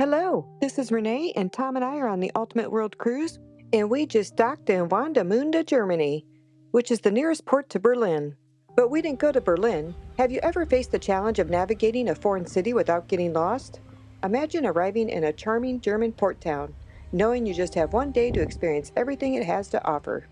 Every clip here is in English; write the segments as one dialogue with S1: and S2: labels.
S1: Hello, this is Renee, and Tom and I are on the Ultimate World Cruise, and we just docked in Warnemunde, Germany, which is the nearest port to Berlin. But we didn't go to Berlin. Have you ever faced the challenge of navigating a foreign city without getting lost? Imagine arriving in a charming German port town, knowing you just have one day to experience everything it has to offer.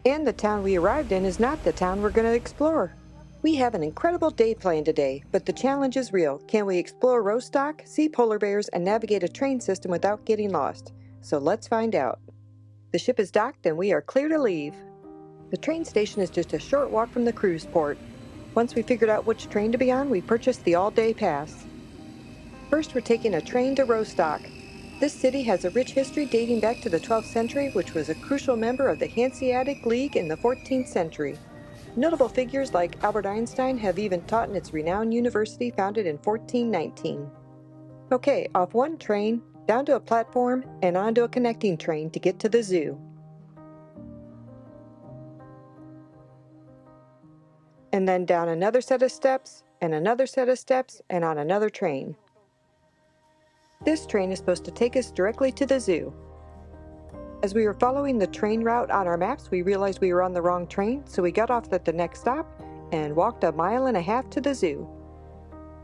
S1: And the town we arrived in is not the town we're going to explore. We have an incredible day planned today, but the challenge is real. Can we explore Rostock, see polar bears, and navigate a train system without getting lost? So let's find out. The ship is docked and we are clear to leave. The train station is just a short walk from the cruise port. Once we figured out which train to be on, we purchased the all-day pass. First, we're taking a train to Rostock. This city has a rich history dating back to the 12th century, which was a crucial member of the Hanseatic League in the 14th century. Notable figures like Albert Einstein have even taught in its renowned university founded in 1419. Okay, off one train, down to a platform, and onto a connecting train to get to the zoo. And then down another set of steps, and another set of steps, and on another train. This train is supposed to take us directly to the zoo. As we were following the train route on our maps, we realized we were on the wrong train, so we got off at the next stop and walked 1.5 miles to the zoo.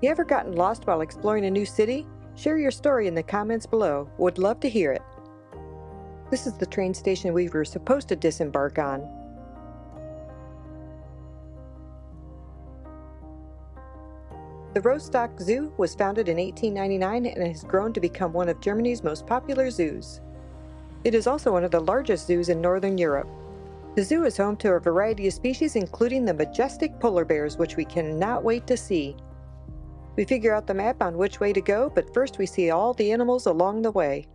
S1: You ever gotten lost while exploring a new city? Share your story in the comments below. Would love to hear it. This is the train station we were supposed to disembark on. The Rostock Zoo was founded in 1899 and has grown to become one of Germany's most popular zoos. It is also one of the largest zoos in Northern Europe. The zoo is home to a variety of species, including the majestic polar bears, which we cannot wait to see. We figure out the map on which way to go, but first we see all the animals along the way.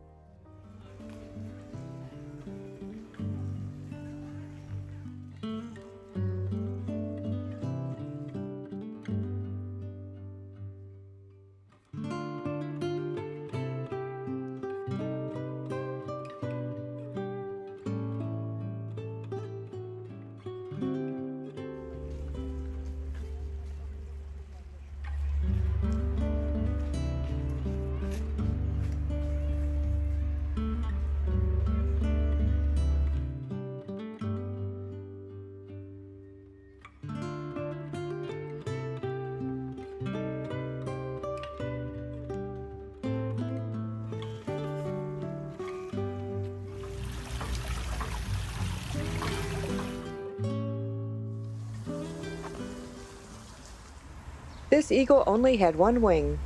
S1: This eagle only had one wing.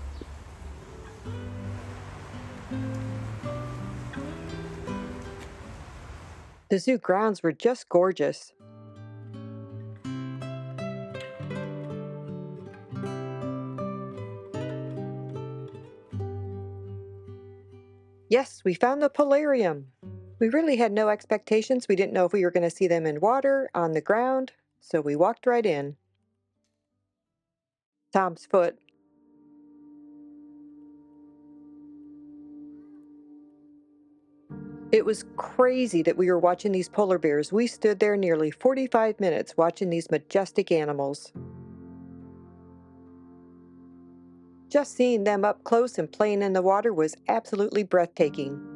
S1: The zoo grounds were just gorgeous. Yes, we found the polarium. We really had no expectations. We didn't know if we were going to see them in water, on the ground, so we walked right in. Tom's foot. It was crazy that we were watching these polar bears. We stood there nearly 45 minutes watching these majestic animals. Just seeing them up close and playing in the water was absolutely breathtaking.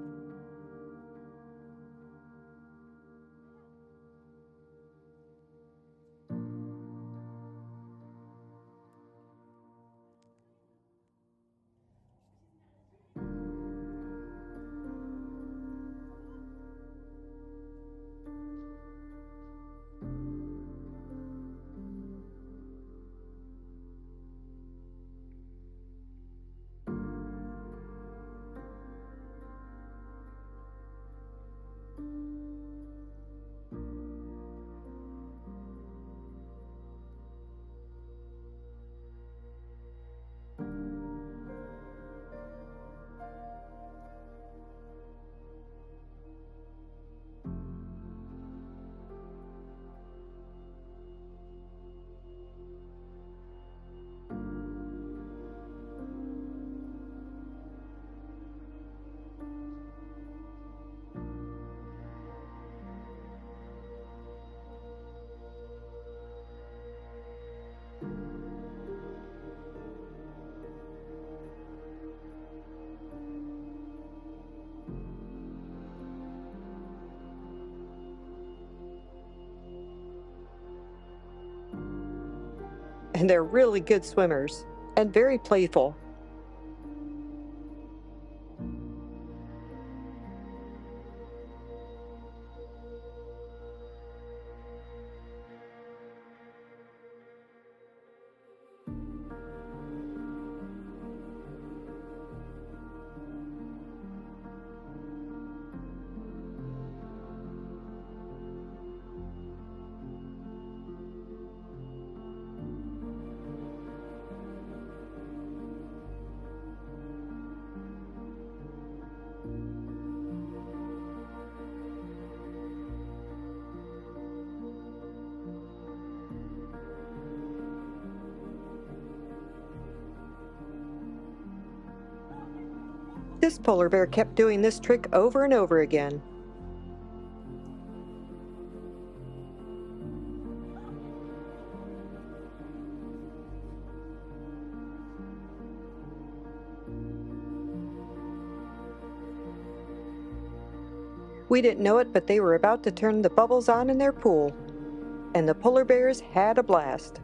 S1: and they're really good swimmers and very playful. This polar bear kept doing this trick over and over again. We didn't know it, but they were about to turn the bubbles on in their pool, and the polar bears had a blast.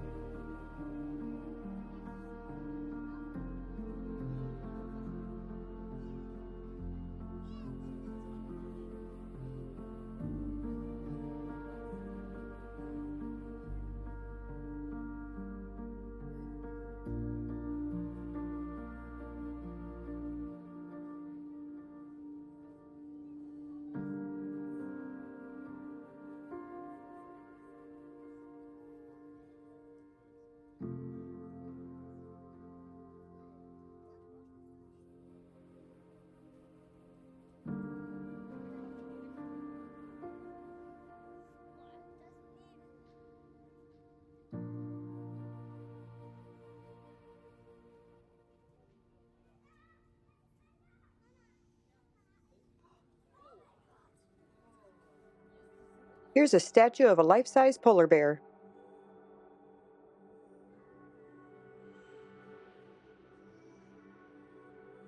S1: Here's a statue of a life-size polar bear.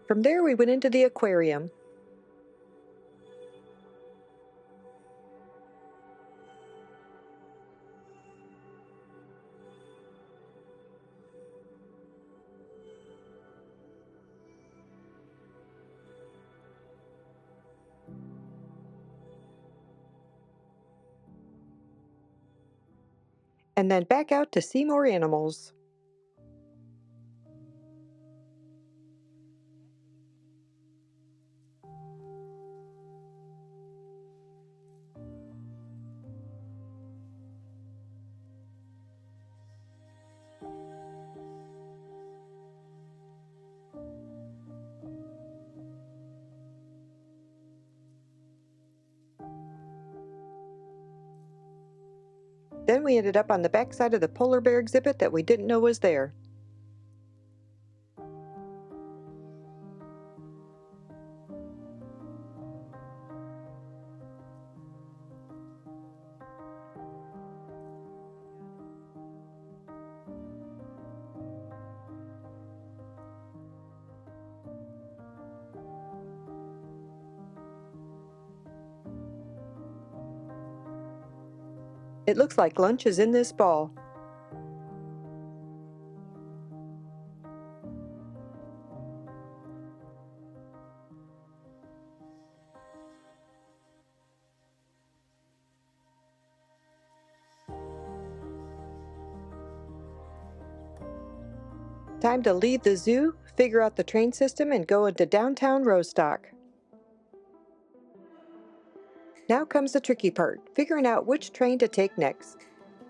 S1: From there we went into the aquarium. And then back out to see more animals. Then we ended up on the backside of the polar bear exhibit that we didn't know was there. It looks like lunch is in this ball. Time to leave the zoo, figure out the train system, and go into downtown Rostock. Now comes the tricky part, figuring out which train to take next.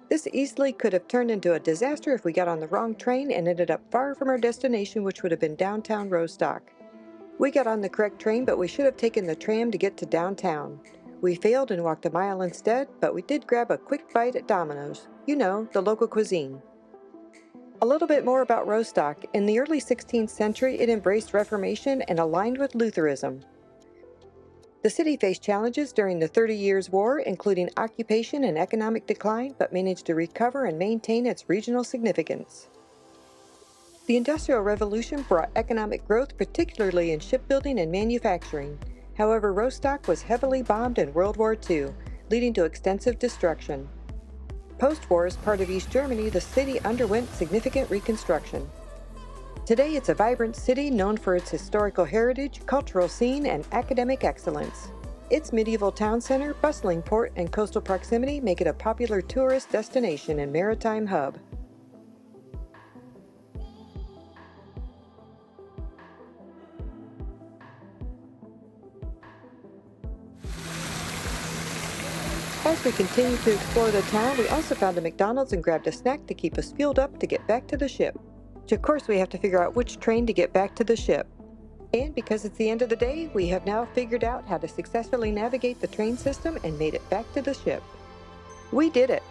S1: This easily could have turned into a disaster if we got on the wrong train and ended up far from our destination, which would have been downtown Rostock. We got on the correct train, but we should have taken the tram to get to downtown. We failed and walked a mile instead, but we did grab a quick bite at Domino's. You know, the local cuisine. A little bit more about Rostock. In the early 16th century, it embraced Reformation and aligned with Lutheranism. The city faced challenges during the 30 Years' War, including occupation and economic decline, but managed to recover and maintain its regional significance. The Industrial Revolution brought economic growth, particularly in shipbuilding and manufacturing. However, Rostock was heavily bombed in World War II, leading to extensive destruction. Post-war, as part of East Germany, the city underwent significant reconstruction. Today, it's a vibrant city known for its historical heritage, cultural scene, and academic excellence. Its medieval town center, bustling port, and coastal proximity make it a popular tourist destination and maritime hub. As we continued to explore the town, we also found a McDonald's and grabbed a snack to keep us fueled up to get back to the ship. Of course, we have to figure out which train to get back to the ship. And because it's the end of the day, we have now figured out how to successfully navigate the train system and made it back to the ship. We did it!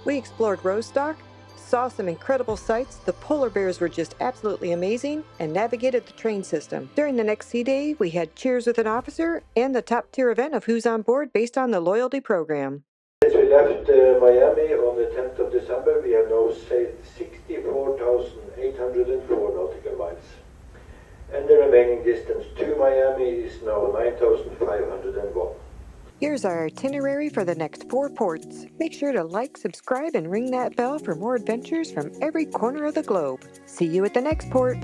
S1: We explored Rostock, saw some incredible sights, the polar bears were just absolutely amazing, and navigated the train system. During the next sea day, we had Cheers with an Officer and the top tier event of Who's on Board based on the loyalty program.
S2: As we left Miami on the 10th of December, we have now sailed 64,804 nautical miles. And the remaining distance to Miami is now 9,501.
S1: Here's our itinerary for the next 4 ports. Make sure to like, subscribe, and ring that bell for more adventures from every corner of the globe. See you at the next port.